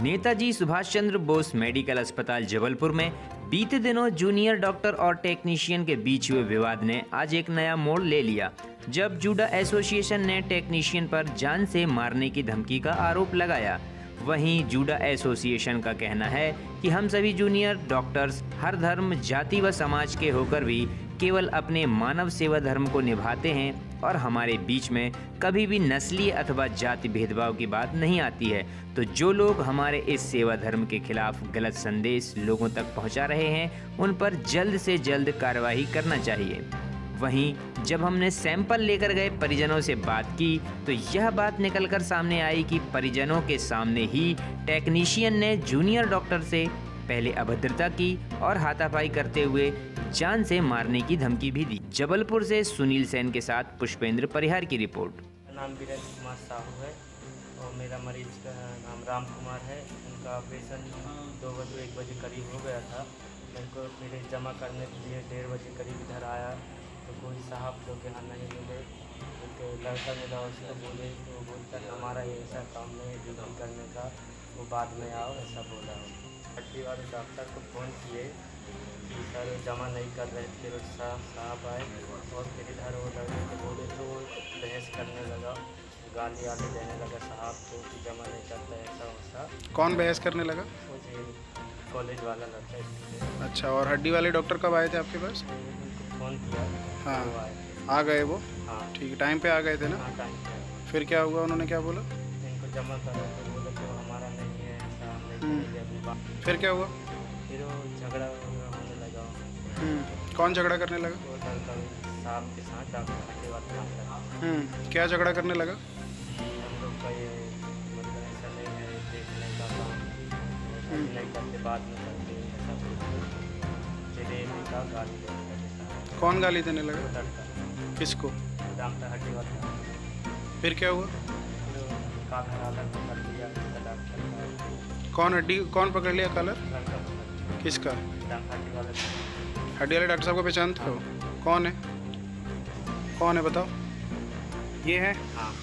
Netaji Subhash Chandra Bose medical अस्पताल जबलपुर में बीते दिनों जूनियर डॉक्टर और टेक्नीशियन के बीच हुए विवाद ने आज एक नया मोड़ ले लिया, जब जूडा एसोसिएशन ने टेक्नीशियन पर जान से मारने की धमकी का आरोप लगाया। वहीं जूडा एसोसिएशन का कहना है कि हम सभी जूनियर डॉक्टर्स हर धर्म, जाति व समाज के होकर भी केवल अपने मानव सेवा धर्म को निभाते हैं और हमारे बीच में कभी भी नस्लीय अथवा जाति भेदभाव की बात नहीं आती है। तो जो लोग हमारे इस सेवा धर्म के खिलाफ गलत संदेश लोगों तक पहुंचा रहे हैं, उन पर जल्द से जल्द कार्रवाई करना चाहिए। वहीं जब हमने सैंपल लेकर गए परिजनों से बात की तो यह बात निकलकर सामने आई कि परिजनों के सामने ही टेक्नीशियन ने जूनियर डॉक्टर से पहले अभद्रता की और हाथापाई करते हुए जान से मारने की धमकी भी दी। जबलपुर से सुनील सेन के साथ पुष्पेंद्र परिहार की रिपोर्ट। मेरा नाम वीरेंद्र कुमार साहू है और मेरा मरीज का नाम राम कुमार है। उनका ऑपरेशन 1 बजे करीब हो गया था। मेरे को मेरे जमा करने के लिए 1:30 बजे करीब इधर आया तो कोई साहब जो कि यहाँ नहीं मिले, तो लड़का मिला, उसको बोले तो बोलकर हमारा ये ऐसा काम नहीं है ड्यूटी करने का, वो बाद में आओ ऐसा बोला। हड्डी वाले डॉक्टर को फ़ोन किए कि सर जमा नहीं कर रहे, फिर साहब आए और फिर इधर वो लड़के को बोले तो बहस करने लगा, गाली आगे देने लगा साहब को कि जमा नहीं करता ऐसा वैसा। कौन बहस करने लगा? मुझे कॉलेज वाला लड़का है। अच्छा, और हड्डी वाले डॉक्टर कब आए थे आपके पास? उनको फ़ोन किया। हाँ, वो आए। आ गए वो? हाँ ठीक है, टाइम पे आ गए थे ना? हाँ, टाइम पे। फिर क्या हुआ, उन्होंने क्या बोला? इनको जमा करो तो बोले तो हमारा नहीं है ऐसा, हम नहीं करेंगे अभी बात। फिर क्या हुआ? फिर वो झगड़ा होने लगा। कौन झगड़ा करने लगा? वो लड़का साहब के साथ डॉक्टर के बात क्या झगड़ा करने लगा? हम लोग का ये मतलब ऐसा नहीं है देखने का काम, नहीं करते बाद में करते ऐसा चले का गाली देने लगा। कौन गाली देने लगा? लड़का। किसको? डॉक्टर हड्डी वाला। फिर क्या हुआ? कालर आलर पकड़ लिया डॉक्टर। कौन पकड़ लिया कॉलर? लड़का। किसका? हड्डी वाला। हड्डी वाले डॉक्टर साहब को पहचानते हो? कौन है? कौन है बताओ? ये है? हाँ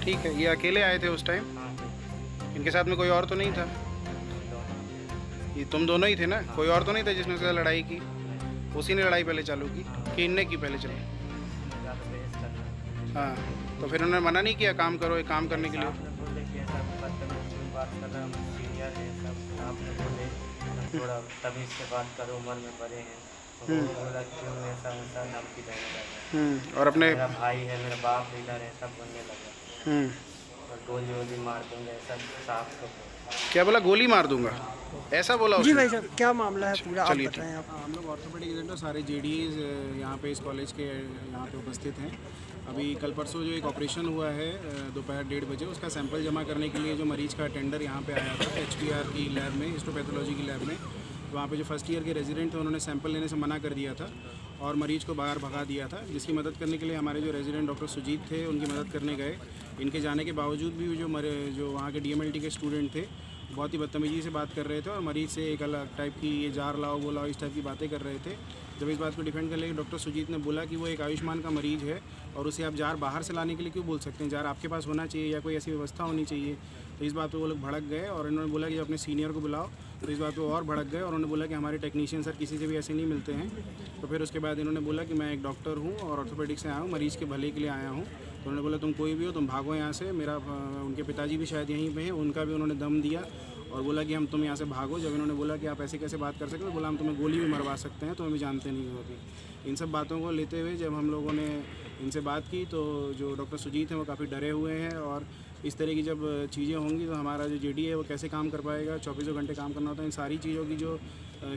ठीक है, ये अकेले आए थे उस टाइम? हाँ। इनके साथ में कोई और तो नहीं था? ये तुम दोनों ही थे ना? कोई और तो नहीं था जिसने उसके साथ लड़ाई की? उसी ने लड़ाई पहले चालू की कि इनने की पहले चली? हाँ, तो फिर उन्होंने मना नहीं किया काम करो, ये काम करने के लिए? आपने बोले कि ऐसा बात कर रहा, हम सीनियर हैं सब। आपने बोले थोड़ा तमीज़ से बात करो, उम्र में बड़े हैं। तो वो बोला क्यों ऐसा वैसा धमकी देने लगा। और अपने मेरा भाई है, मेरा बाप लीडर है, सब बोलने लगा और गोली वोली मार दूंगा ऐसा साहब को। क्या बोला? गोली मार दूंगा ऐसा बोला जी उसने? भाई साहब, क्या मामला है पूरा आप चलिए, बताएं आप। हम लोग ऑर्थोपेडिक यूनिट सारे जेडीज यहाँ पे इस कॉलेज के यहाँ पे उपस्थित हैं। अभी कल परसों जो एक ऑपरेशन हुआ है दोपहर 1:30 बजे, उसका सैंपल जमा करने के लिए जो मरीज का अटेंडर यहाँ पे आया था HPR की लैब में, हिस्टोपैथोलॉजी की लैब में, वहाँ पे जो फर्स्ट ईयर के रेजिडेंट थे उन्होंने सैंपल लेने से मना कर दिया था और मरीज को बाहर भगा दिया था, जिसकी मदद करने के लिए हमारे जो रेजिडेंट डॉक्टर सुजीत थे उनकी मदद करने गए। इनके जाने के बावजूद भी जो वहाँ के DMLT के स्टूडेंट थे बहुत ही बदतमीजी से बात कर रहे थे और मरीज से एक अलग टाइप की ये जार लाओ वो लाओ इस टाइप की बातें कर रहे थे। जब इस बात को डिफेंड करने के डॉक्टर सुजीत ने बोला कि वो एक आयुष्मान का मरीज़ है और उसे आप जार बाहर से लाने के लिए क्यों बोल सकते हैं, जार आपके पास होना चाहिए या कोई ऐसी व्यवस्था होनी चाहिए। तो इस बात पे वो लोग भड़क गए और इन्होंने बोला कि अपने सीनियर को बुलाओ। तो इस बात पे और भड़क गए और उन्होंने बोला कि हमारे टेक्नीशियन सर किसी से भी ऐसे नहीं मिलते हैं। तो फिर उसके बाद इन्होंने बोला कि मैं एक डॉक्टर हूँ और ऑर्थोपेडिक से आया हूँ, मरीज़ के भले के लिए आया हूँ। तो उन्होंने बोला तुम कोई भी हो, तुम भागो यहाँ से। उनके पिताजी भी शायद यहीं पे हैं, उनका भी उन्होंने दम दिया और बोला कि तुम यहाँ से भागो। जब इन्होंने बोला कि आप ऐसे कैसे बात कर सकते हो, बोला हम तुम्हें गोली भी मरवा सकते हैं, तुम्हें भी जानते नहीं हो अभी। इन सब बातों को लेते हुए जब हम लोगों ने इनसे बात की तो जो डॉक्टर सुजीत हैं वो काफ़ी डरे हुए हैं और इस तरह की जब चीज़ें होंगी तो हमारा जो JD है वो कैसे काम कर पाएगा। 24 घंटे काम करना होता है। इन सारी चीज़ों की जो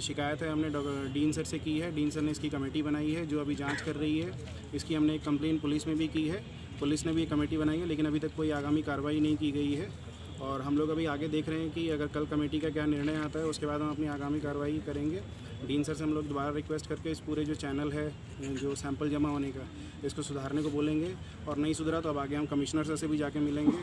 शिकायत है हमने डीन सर से की है। डीन सर ने इसकी कमेटी बनाई है जो अभी जांच कर रही है। इसकी हमने एक कंप्लेन पुलिस में भी की है, पुलिस ने भी एक कमेटी बनाई है, लेकिन अभी तक कोई आगामी कार्रवाई नहीं की गई है और हम लोग अभी आगे देख रहे हैं कि अगर कल कमेटी का क्या निर्णय आता है उसके बाद हम अपनी आगामी कार्रवाई करेंगे। डीन सर से हम लोग दोबारा रिक्वेस्ट करके इस पूरे जो चैनल है जो सैंपल जमा होने का, इसको सुधारने को बोलेंगे और नहीं सुधरा तो अब आगे हम कमिश्नर सर से भी जाके मिलेंगे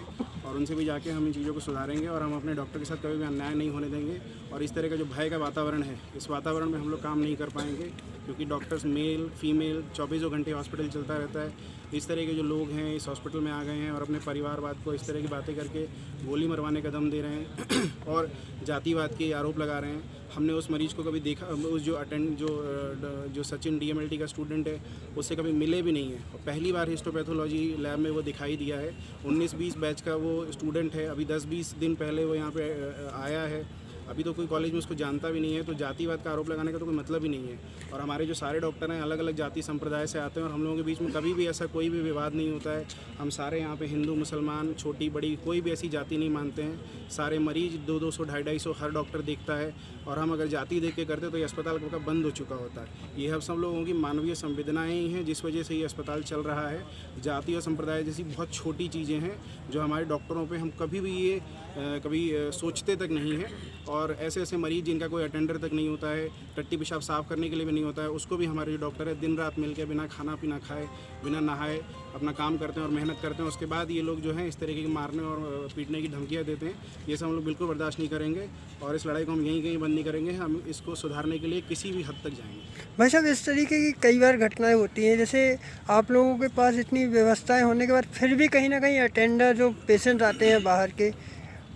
और उनसे भी जाके हम इन चीज़ों को सुधारेंगे और हम अपने डॉक्टर के साथ कभी भी अन्याय नहीं होने देंगे। और इस तरह का जो भय का वातावरण है, इस वातावरण में हम लोग काम नहीं कर पाएंगे। क्योंकि डॉक्टर्स मेल फीमेल 24 घंटे हॉस्पिटल चलता रहता है। इस तरह के जो लोग हैं इस हॉस्पिटल में आ गए हैं और अपने परिवारवाद को इस तरह की बातें करके गोली मरवाने का दम दे रहे हैं और जातिवाद के आरोप लगा रहे हैं। हमने उस मरीज़ को कभी देखा, उस जो सचिन DMLT का स्टूडेंट है उससे कभी मिले भी नहीं है और पहली बार हिस्टोपैथोलॉजी लैब में वो दिखाई दिया है। 19-20 बैच का वो स्टूडेंट है, अभी 10-20 दिन पहले वो यहाँ पे आया है। अभी तो कोई कॉलेज में उसको जानता भी नहीं है, तो जातिवाद का आरोप लगाने का तो कोई मतलब ही नहीं है। और हमारे जो सारे डॉक्टर हैं अलग अलग जाति संप्रदाय से आते हैं और हम लोगों के बीच में कभी भी ऐसा कोई भी विवाद नहीं होता है। हम सारे यहाँ पे हिंदू मुसलमान छोटी बड़ी कोई भी ऐसी जाति नहीं मानते हैं। सारे मरीज 200 250 हर डॉक्टर देखता है और हम अगर जाति देख के करते तो ये अस्पताल कब बंद हो चुका होता है। ये सब लोगों की मानवीय संवेदनाएँ ही हैं जिस वजह से ये अस्पताल चल रहा है। जाति और संप्रदाय जैसी बहुत छोटी चीज़ें हैं जो हमारे डॉक्टरों पर हम कभी भी ये कभी सोचते तक नहीं है। और ऐसे ऐसे मरीज़ जिनका कोई अटेंडर तक नहीं होता है, टट्टी पेशाब साफ़ करने के लिए भी नहीं होता है, उसको भी हमारे जो डॉक्टर है दिन रात मिल के बिना खाना पीना खाए बिना नहाए अपना काम करते हैं और मेहनत करते हैं। उसके बाद ये लोग जो हैं इस तरीके के मारने और पीटने की धमकियाँ देते हैं। ये सब हम लोग बिल्कुल बर्दाश्त नहीं करेंगे और इस लड़ाई को हम यहीं कहीं बंद नहीं करेंगे। हम इसको सुधारने के लिए किसी भी हद तक जाएंगे। भाई साहब, इस तरीके की कई बार घटनाएं होती हैं, जैसे आप लोगों के पास इतनी व्यवस्थाएं होने के बाद फिर भी कहीं ना कहीं अटेंडर जो पेशेंट आते हैं बाहर के,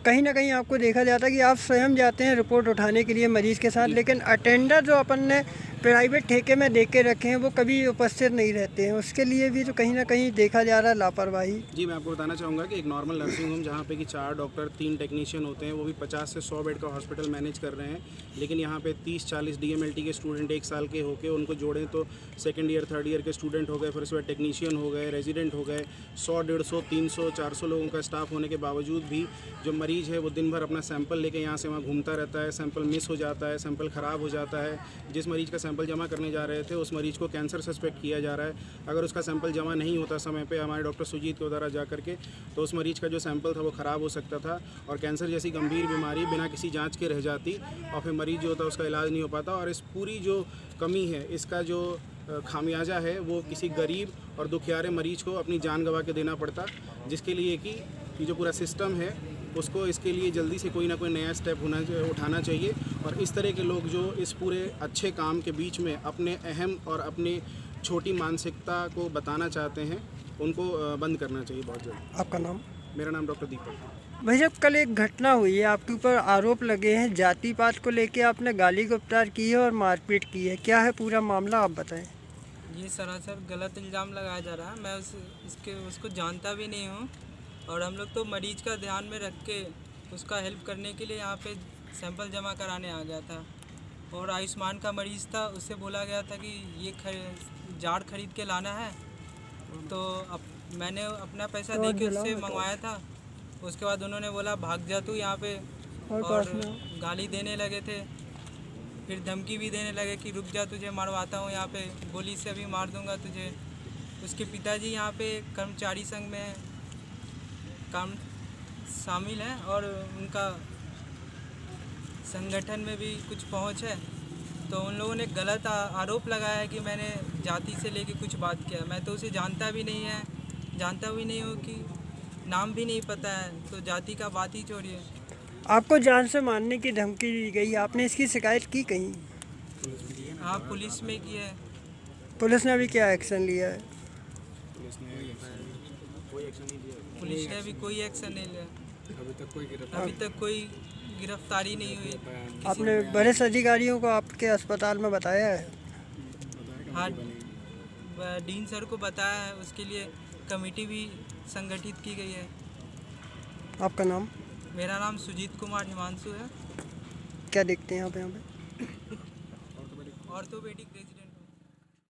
कहीं ना कहीं आपको देखा जाता है कि आप स्वयं जाते हैं रिपोर्ट उठाने के लिए मरीज़ के साथ, लेकिन अटेंडर जो अपन ने प्राइवेट ठेके में दे के रखे हैं वो कभी उपस्थित नहीं रहते हैं। उसके लिए भी तो कहीं ना कहीं देखा जा रहा है लापरवाही। जी, मैं आपको बताना चाहूँगा कि एक नॉर्मल नर्सिंग होम जहाँ पे कि 4 डॉक्टर 3 टेक्नीशियन होते हैं, वो भी 50 से 100 बेड का हॉस्पिटल मैनेज कर रहे हैं। लेकिन यहाँ पे 30-40 DMLT के स्टूडेंट 1 साल के होके उनको जोड़ें तो सेकेंड ईयर 3rd ईयर के स्टूडेंट हो गए, फिर उसके बाद टेक्नीशियन हो गए, रेजिडेंट हो गए। 100, 150, 300, 400 लोगों का स्टाफ होने के बावजूद भी जो मरीज़ है वो दिन भर अपना सैंपल लेके यहाँ से वहाँ घूमता रहता है। सैंपल मिस हो जाता है, सैंपल ख़राब हो जाता है। जिस मरीज़ का सैंपल जमा करने जा रहे थे उस मरीज़ को कैंसर सस्पेक्ट किया जा रहा है। अगर उसका सैंपल जमा नहीं होता समय पे हमारे डॉक्टर सुजीत के द्वारा जा करके, तो उस मरीज़ का जो सैंपल था वो ख़राब हो सकता था और कैंसर जैसी गंभीर बीमारी बिना किसी जांच के रह जाती और फिर मरीज़ जो होता उसका इलाज नहीं हो पाता। और इस पूरी जो कमी है, इसका जो खामियाजा है वो किसी गरीब और दुखियारे मरीज़ को अपनी जान गंवा के देना पड़ता, जिसके लिए कि ये जो पूरा सिस्टम है उसको इसके लिए जल्दी से कोई ना कोई नया स्टेप उठाना चाहिए। और इस तरह के लोग जो इस पूरे अच्छे काम के बीच में अपने अहम और अपनी छोटी मानसिकता को बताना चाहते हैं, उनको बंद करना चाहिए बहुत जल्द। आपका नाम? मेरा नाम डॉक्टर दीपक। भाई साहब, कल एक घटना हुई है, आपके ऊपर आरोप लगे हैं जाति पात को लेके, आपने गाली गुप्तार की है और मारपीट की है। क्या है पूरा मामला, आप बताएं। ये सरासर गलत इल्ज़ाम लगाया जा रहा है। मैं उसको जानता भी नहीं हूँ और हम लोग तो मरीज का ध्यान में रख के उसका हेल्प करने के लिए यहाँ पे सैंपल जमा कराने आ गया था। और आयुष्मान का मरीज़ था, उससे बोला गया था कि ये जार खरीद के लाना है, तो मैंने अपना पैसा दे के उससे मंगवाया था। उसके बाद उन्होंने बोला भाग जा तू यहाँ पे, और गाली देने लगे थे। फिर धमकी भी देने लगे कि रुक जा, तुझे मारवाता हूँ, यहाँ पे गोली से अभी मार दूँगा तुझे। उसके पिताजी यहाँ पे कर्मचारी संघ में काम शामिल हैं और उनका संगठन में भी कुछ पहुंच है। तो उन लोगों ने गलत आरोप लगाया है कि मैंने जाति से लेके कुछ बात किया। मैं तो उसे जानता भी नहीं हूँ कि नाम भी नहीं पता है, तो जाति का बात ही छोड़िए। आपको जान से मारने की धमकी दी गई, आपने इसकी शिकायत की कहीं? हाँ, पुलिस में की है। पुलिस ने अभी क्या एक्शन लिया है? पुलिस ने अभी कोई एक्शन नहीं लिया। अभी तक कोई गिरफ्तारी नहीं हुई। आपने वरिष्ठ अधिकारियों को आपके अस्पताल में बताया है? हाँ, डीन सर को बताया है। उसके लिए कमेटी भी संगठित की गई है। आपका नाम? मेरा नाम सुजीत कुमार हिमांशु है। क्या देखते हैं आप यहाँ पे? Orthopaedic resident.